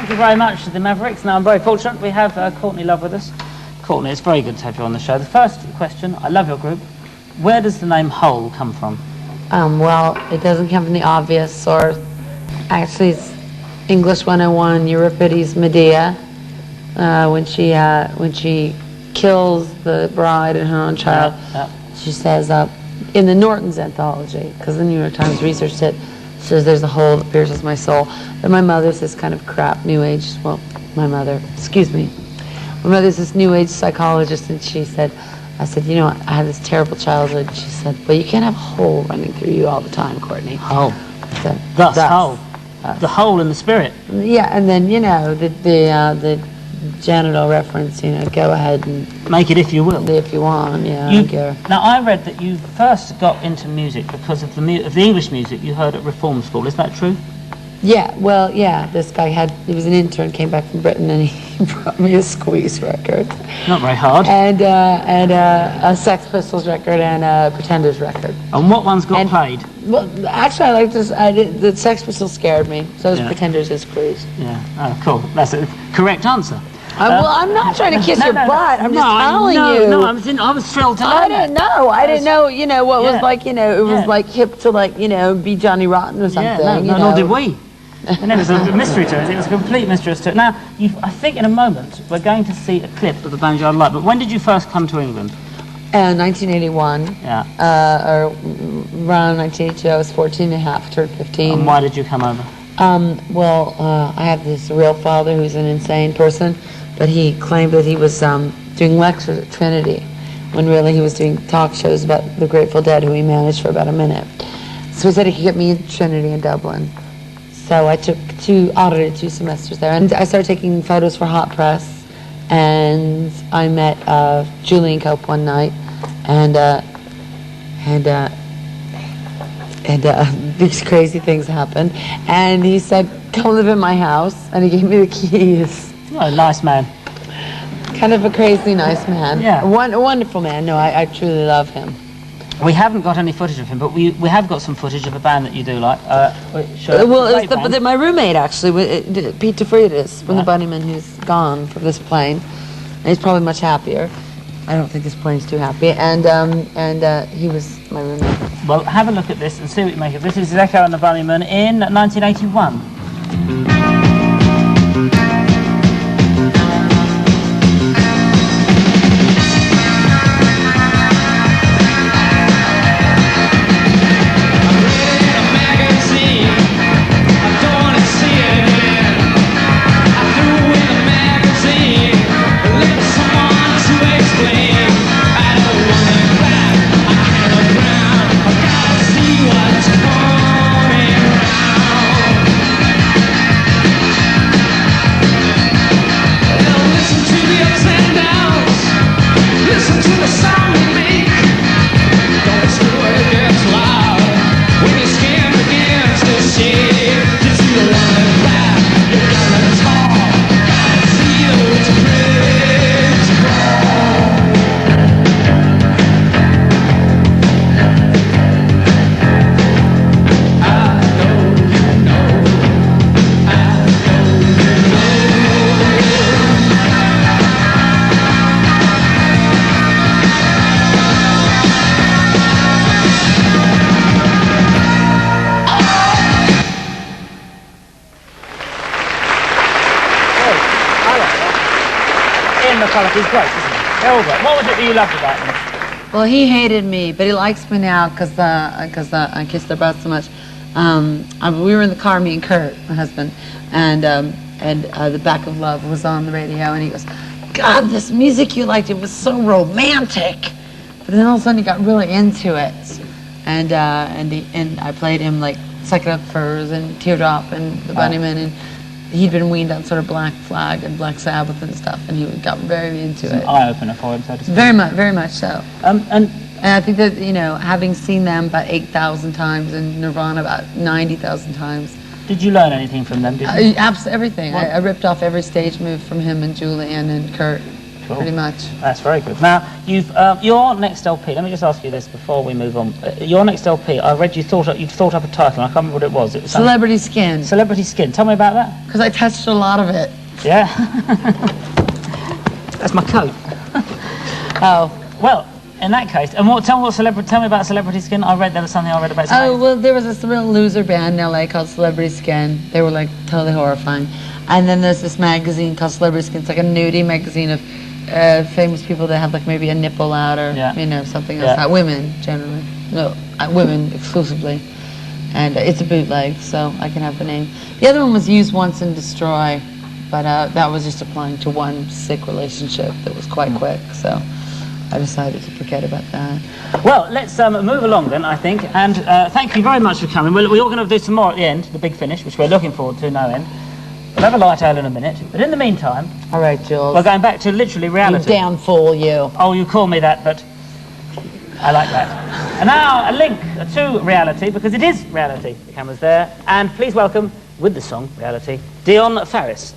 thank you very much to the Mavericks. Now, I'm very fortunate we have Courtney Love with us. Courtney, it's very good to have you on the show. The first question, I love your group. Where does the name Hole come from? Well, it doesn't come from the obvious source. Actually, it's English 101, Euripides' Medea. When she kills the bride and her own child, she says, in the Norton's anthology, because the New York Times researched it, says there's a hole that pierces my soul. But my mother's this kind of crap New Age, well, my mother's this New Age psychologist, and she said, I said, you know, I had this terrible childhood. She said, well, you can't have a hole running through you all the time, Courtney. Hole. Said, thus hole. The hole in the spirit. Yeah, and then, you know, the genital reference, you know, go ahead and... Make it if you will. If you want, yeah, I don't care. Now, I read that you first got into music because of the English music you heard at Reform School. Is that true? Yeah, well, yeah, this guy he was an intern, came back from Britain, and he brought me a Squeeze record. Not very hard. And a Sex Pistols record and a Pretenders record. And what ones got played? Well, actually, I like this. The Sex Pistols scared me, so is Pretenders and Squeeze. Yeah, oh, cool. That's a correct answer. Well, I'm not trying to kiss your butt. I'm just telling you. No, I was thrilled to learn. I didn't know. I didn't know, you know, what was like, you know, it was like hip to, like, you know, be Johnny Rotten or something. Yeah, nor did we. And there was a mystery to it. It was a complete mystery to it. Now, I think in a moment we're going to see a clip of the band I'd like. But when did you first come to England? 1981. Yeah. Or around 1982. I was 14 and a half, turned 15. And why did you come over? Well, I have this real father who's an insane person, but he claimed that he was doing lectures at Trinity, when really he was doing talk shows about the Grateful Dead, who he managed for about a minute. So he said he could get me into Trinity in Dublin. So I audited 2 semesters there, and I started taking photos for Hot Press, and I met Julian Cope one night, and these crazy things happened, and he said, come live in my house, and he gave me the keys. Oh, a nice man. Kind of a crazy nice man. Yeah. A wonderful man. No, I truly love him. We haven't got any footage of him, but we have got some footage of a band that you do like. Well, it's my roommate, actually, Pete DeFreitas, from the Bunnymen, who's gone from this plane. And he's probably much happier. I don't think this plane's too happy. And he was my roommate. Well, have a look at this and see what you make of it. This is Echo and the Bunnymen in 1981. He's great, isn't he? They're all great. What was it that you loved about him? Well, he hated me, but he likes me now because I kissed their butt so much. We were in the car, me and Kurt, my husband, and The Back of Love was on the radio, and he goes, God, this music you liked, it was so romantic. But then all of a sudden he got really into it, and I played him like Suck It Up Furs and Teardrop and the Bunnymen, and he'd been weaned on sort of Black Flag and Black Sabbath and stuff, and he got very into it. It's an eye-opener for him, so to speak. Very much so. And I think that, you know, having seen them about 8,000 times and Nirvana about 90,000 times. Did you learn anything from them? Did you? Absolutely everything. I ripped off every stage move from him and Julian and Kurt. pretty much. That's very good. Now, your next LP, let me just ask you this before we move on. Your next LP, I read you'd thought up a title, and I can't remember what it was. It was Celebrity Skin. Celebrity Skin. Tell me about that. Because I touched a lot of it. Yeah. That's my coat. Oh. Well, in that case, and tell me about Celebrity Skin. I read there was something I read about. Oh, well, there was this real loser band in LA called Celebrity Skin. They were like totally horrifying. And then there's this magazine called Celebrity Skin. It's like a nudie magazine of famous people that have like maybe a nipple out or you know, something else. Women generally. No, women exclusively. And it's a bootleg, so I can have the name. The other one was Use Once and Destroy, but that was just applying to one sick relationship that was quite quick. So I decided to forget about that. Well, let's move along then, I think. And thank you very much for coming. We're all going to do some more at the end, the big finish, which we're looking forward to no end. We'll have a light ale in a minute. But in the meantime... All right, Jules. We're going back to literally reality. You damn fool, you. Oh, you call me that, but I like that. And now a link to reality, because it is reality. The camera's there. And please welcome, with the song Reality, Dion Faris.